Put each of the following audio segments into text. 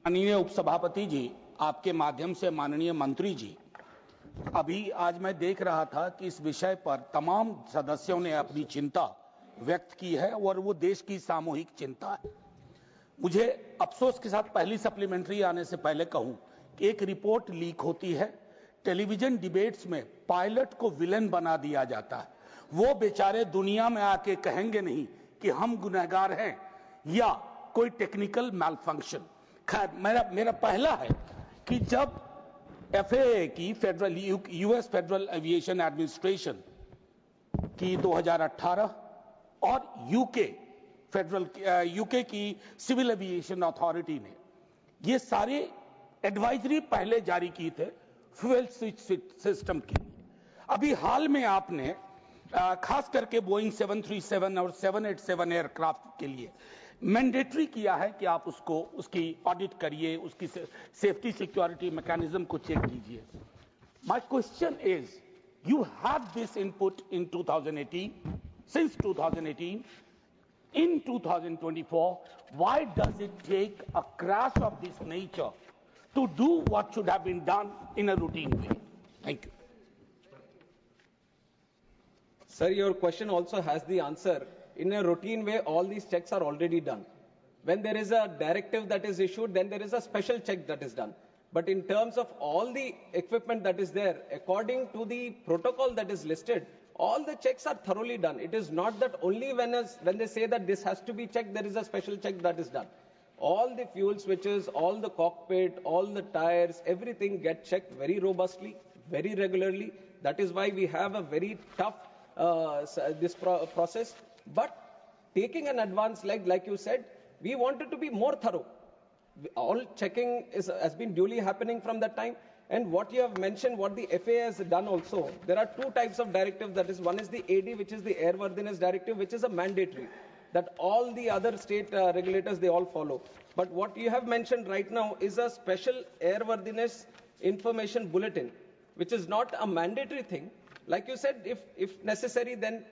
माननीय उपसभापति जी, आपके माध्यम से माननीय मंत्री जी, अभी आज मैं देख रहा था कि इस विषय पर तमाम सदस्यों ने अपनी चिंता व्यक्त की है और वो देश की सामूहिक चिंता है। मुझे अफसोस के साथ पहली सप्लीमेंट्री आने से पहले कहूं कि एक रिपोर्ट लीक होती है, टेलीविजन डिबेट्स में पायलट को विलेन बना दिया जाता है। वो बेचारे दुनिया में आके कहेंगे नहीं कि हम गुनहगार हैं या कोई टेक्निकल मैलफंक्शन। खैर, मेरा पहला है कि जब FAA की federal US federal aviation administration की 2018 और यूके की सिविल एविएशन अथॉरिटी ने ये सारे एडवाइजरी पहले जारी की थे फ्यूल स्विच सिस्टम के लिए। अभी हाल में आपने खास करके बोइंग 737 और 787 एयरक्राफ्ट के लिए मैंडेटरी किया है कि आप उसकी ऑडिट करिए, उसकी सेफ्टी सिक्योरिटी मैकेनिज्म को चेक कीजिए। My question is, you have this input in 2018, since 2018, in 2024, why does it take a crash of this nature to do what should have been done in a routine way? Thank you. Sir, your question also has the answer. In a routine way, all these checks are already done. When there is a directive that is issued, then there is a special check that is done. But in terms of all the equipment that is there, according to the protocol that is listed, all the checks are thoroughly done. It is not that only when they say that this has to be checked, there is a special check that is done. All the fuel switches, all the cockpit, all the tires, everything get checked very robustly, very regularly. That is why we have a very tough process. But taking an advance like you said, we wanted to be more thorough. All checking has been duly happening from that time. And what you have mentioned, what the FAA has done also, there are two types of directives. That is, one is the AD, which is the Airworthiness Directive, which is a mandatory that all the other state regulators, they all follow. But what you have mentioned right now is a special airworthiness information bulletin, which is not a mandatory thing. Like you said, if necessary, then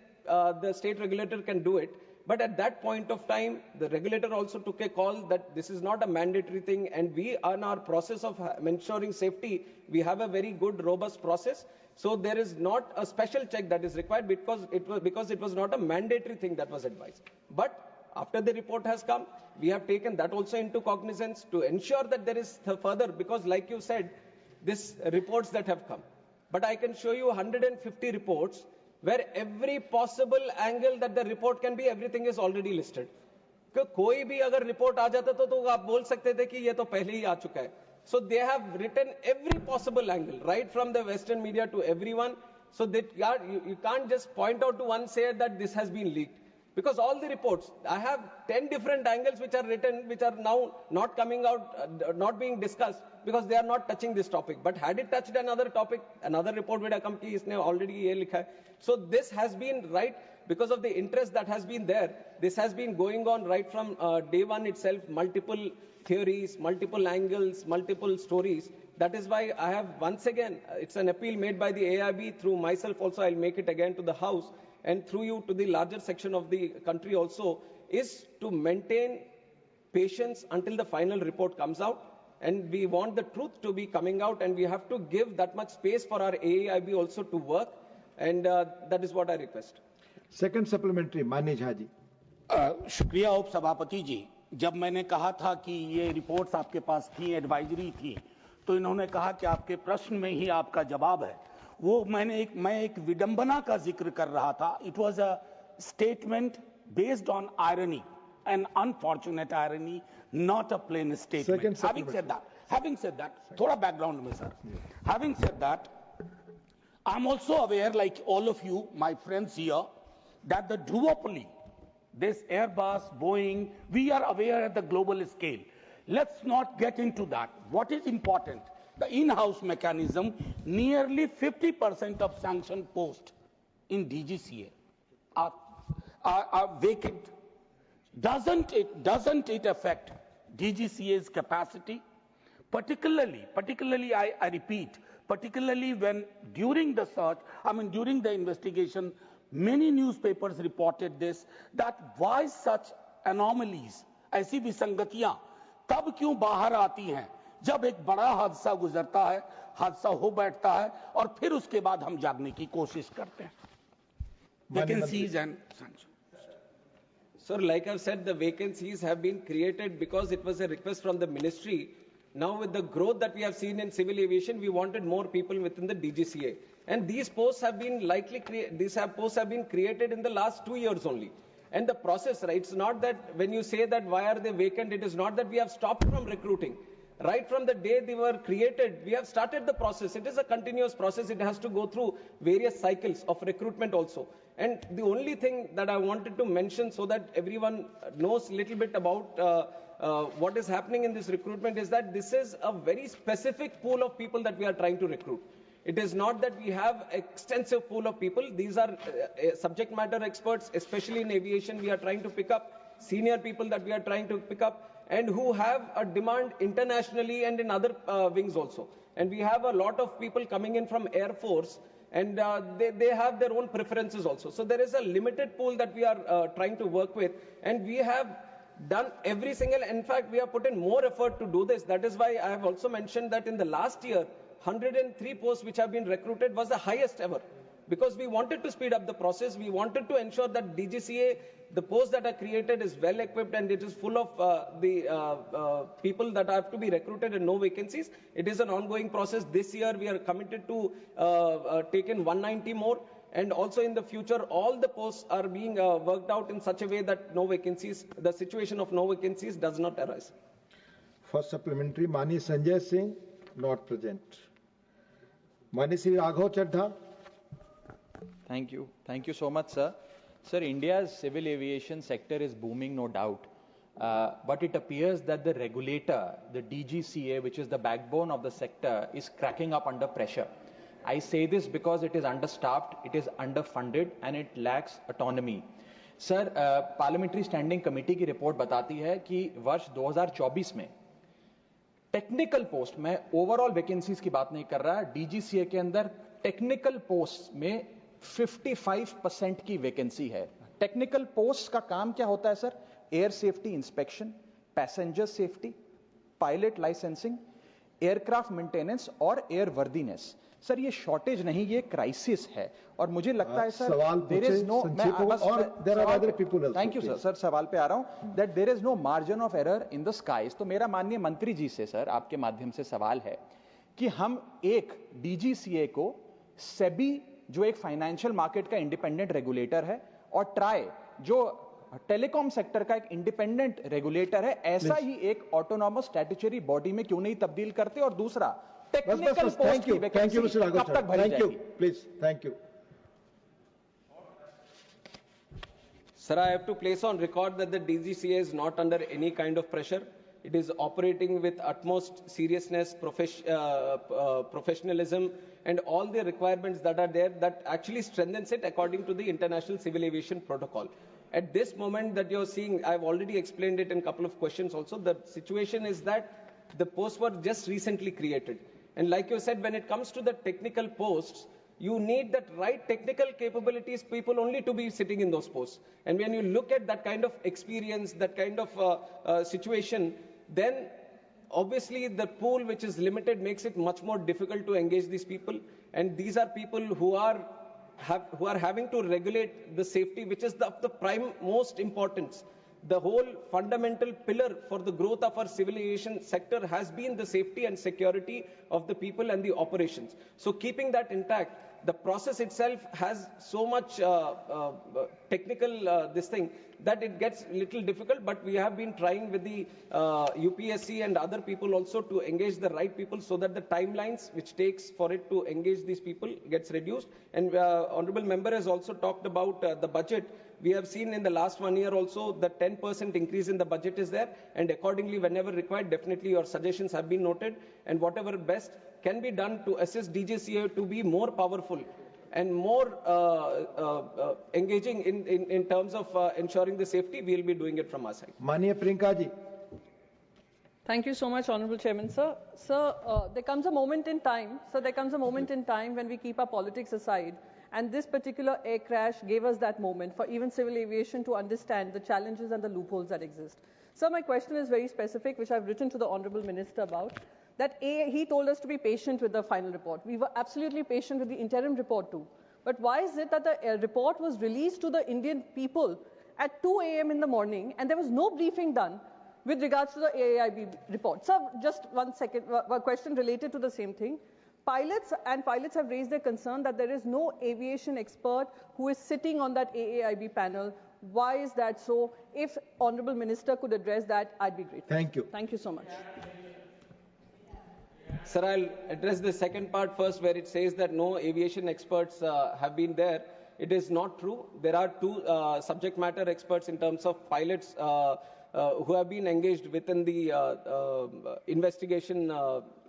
the state regulator can do it. But at that point of time, the regulator also took a call that this is not a mandatory thing, and we, on our process of ensuring safety, we have a very good, robust process. So there is not a special check that is required because it was not a mandatory thing that was advised. But after the report has come, we have taken that also into cognizance to ensure that there is further, because like you said, these reports that have come. But I can show you 150 reports where every possible angle that the report can be, everything is already listed. कोई भी अगर report आ जाता तो आप बोल सकते थे कि ये तो पहले ही आ चुका है. So they have written every possible angle, right from the Western media to everyone. So that you can't just point out to one, say that this has been leaked. Because all the reports, I have 10 different angles which are written, which are now not coming out, not being discussed, because they are not touching this topic. But had it touched another topic, another report would have come ki isne already ye likha hai. So this has been right because of the interest that has been there. This has been going on right from day one itself, multiple theories, multiple angles, multiple stories. That is why I have once again, it's an appeal made by the AIB through myself also, I'll make it again to the House, and through you to the larger section of the country also, is to maintain patience until the final report comes out. And we want the truth to be coming out, and we have to give that much space for our AIB also to work. And that is what I request. Second supplementary, माननीय झा जी. शुक्रिया उप सभापति जी. जब मैंने कहा था कि ये रिपोर्ट्स आपके पास थी, एडवाइजरी थी, तो इन्होंने कहा कि आपके प्रश्न में ही आपका जवाब है. वो मैं एक विडंबना का जिक्र कर रहा था. It was a statement based on irony, an unfortunate irony, not a plain statement. Having said that, थोड़ा background में sir. Having said that, I'm also aware, like all of you, my friends here, that the duopoly, this Airbus, Boeing, we are aware at the global scale. Let's not get into that. What is important? The in-house mechanism, nearly 50% of sanction posts in DGCA are vacant. Doesn't it affect DGCA's capacity? Particularly, I repeat, particularly when during the search, during the investigation, many newspapers reported this, that why such anomalies, ऐसी विसंगतियां तब क्यों बाहर आती हैं जब एक बड़ा हादसा गुजरता है, हादसा हो बैठता है, और फिर उसके बाद हम जागने की कोशिश करते हैं. Vacancies and sanctions. Sir, like I've said, the vacancies have been created because it was a request from the ministry. Now, with the growth that we have seen in civil aviation, we wanted more people within the DGCA. And these posts have been posts have been created in the last 2 years only. And the process, right? It's not that when you say that why are they vacant, it is not that we have stopped from recruiting. Right from the day they were created, we have started the process. It is a continuous process. It has to go through various cycles of recruitment also. And the only thing that I wanted to mention so that everyone knows a little bit about what is happening in this recruitment is that this is a very specific pool of people that we are trying to recruit. It is not that we have extensive pool of people. These are subject matter experts, especially in aviation. We are trying to pick up senior people that we are trying to pick up, and who have a demand internationally and in other wings also. And we have a lot of people coming in from Air Force, and they have their own preferences also. So there is a limited pool that we are trying to work with, and we have done every single, in fact, we have put in more effort to do this. That is why I have also mentioned that in the last year, 103 posts which have been recruited was the highest ever. Because we wanted to speed up the process, we wanted to ensure that DGCA, the posts that are created is well equipped and it is full of the people that have to be recruited and no vacancies. It is an ongoing process. This year we are committed to take in 190 more, and also in the future all the posts are being worked out in such a way that no vacancies, the situation of no vacancies does not arise. First supplementary, Mani Sanjay Singh, not present. Mani Sri Raghav Chadha. Thank you. Thank you so much, sir. Sir, India's civil aviation sector is booming, no doubt. But it appears that the regulator, the DGCA, which is the backbone of the sector, is cracking up under pressure. I say this because it is understaffed, it is underfunded, and it lacks autonomy. Sir, Parliamentary Standing Committee की report बताती है कि वर्ष 2024 में technical post में overall vacancies की बात नहीं कर रहा, डीजीसीए के अंदर टेक्निकल पोस्ट में 55% की वैकेंसी है. टेक्निकल पोस्ट का काम क्या होता है sir? Air safety inspection, passenger safety, pilot licensing, aircraft maintenance और एयर वर्दीनेस. सर ये शॉर्टेज नहीं, ये क्राइसिस है. और मुझे लगता है sir there is no, thank you sir. Sir सवाल पे आ रहा हूं that there is no margin of error in the skies. तो मेरा माननीय मंत्री जी से सर आपके माध्यम से सवाल है कि हम एक डीजीसीए को सेबी जो एक फाइनेंशियल मार्केट का इंडिपेंडेंट रेगुलेटर है और ट्राई जो टेलीकॉम सेक्टर का एक इंडिपेंडेंट रेगुलेटर है, ऐसा ही एक ऑटोनॉमस स्टैट्यूटरी बॉडी में क्यों नहीं तब्दील करते? और दूसरा टेक्निकल पोस्ट की वैकेंसी कब तक भरी जाएगी? Please. Thank you. Sir, I have to place on record that the DGCA is not under any kind of pressure. It is operating with utmost seriousness, professionalism, and all the requirements that are there that actually strengthens it according to the International Civil Aviation Protocol. At this moment that you're seeing, I've already explained it in a couple of questions also, the situation is that the posts were just recently created. And like you said, when it comes to the technical posts, you need that right technical capabilities people only to be sitting in those posts. And when you look at that kind of experience, that kind of situation, then obviously the pool which is limited makes it much more difficult to engage these people. And these are people who are having to regulate the safety, which is of the prime most importance. The whole fundamental pillar for the growth of our civil aviation sector has been the safety and security of the people and the operations. So keeping that intact, the process itself has so much technical this thing that it gets a little difficult, but we have been trying with the UPSC and other people also to engage the right people so that the timelines which takes for it to engage these people gets reduced. And Honorable Member has also talked about the budget. We have seen in the last 1 year also the 10% increase in the budget is there, and accordingly whenever required, definitely your suggestions have been noted, and whatever best can be done to assist DGCA to be more powerful and more engaging in terms of ensuring the safety, we will be doing it from our side. Mania Priyanka ji. Thank you so much, Honorable Chairman, sir. Sir, there comes a moment in time, when we keep our politics aside, and this particular air crash gave us that moment for even civil aviation to understand the challenges and the loopholes that exist. Sir, my question is very specific, which I've written to the Honorable Minister about. That he told us to be patient with the final report. We were absolutely patient with the interim report too. But why is it that the report was released to the Indian people at 2 a.m. in the morning and there was no briefing done with regards to the AAIB report? Sir, just one second, a question related to the same thing. Pilots have raised their concern that there is no aviation expert who is sitting on that AAIB panel. Why is that so? If Honorable Minister could address that, I'd be grateful. Thank you. Thank you so much. Sir, I'll address the second part first, where it says that no aviation experts have been there. It is not true. There are two subject matter experts in terms of pilots who have been engaged within the investigation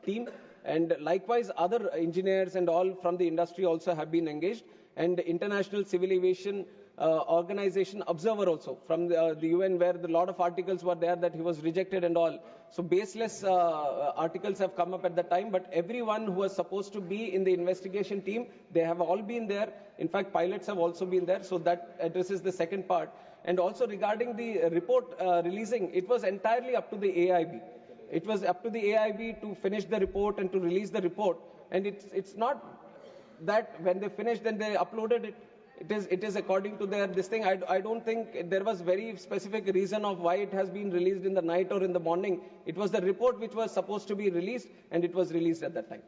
team. And likewise, other engineers and all from the industry also have been engaged. And the International Civil Aviation Organization observer also from the UN, where a lot of articles were there that he was rejected and all. So baseless articles have come up at the time, but everyone who was supposed to be in the investigation team, they have all been there. In fact, pilots have also been there. So that addresses the second part. And also regarding the report releasing, it was entirely up to the AIB. It was up to the AIB to finish the report and to release the report. And it's not that when they finished, then they uploaded it. It is according to their this thing. I don't think there was very specific reason of why it has been released in the night or in the morning. It was the report which was supposed to be released, and it was released at that time.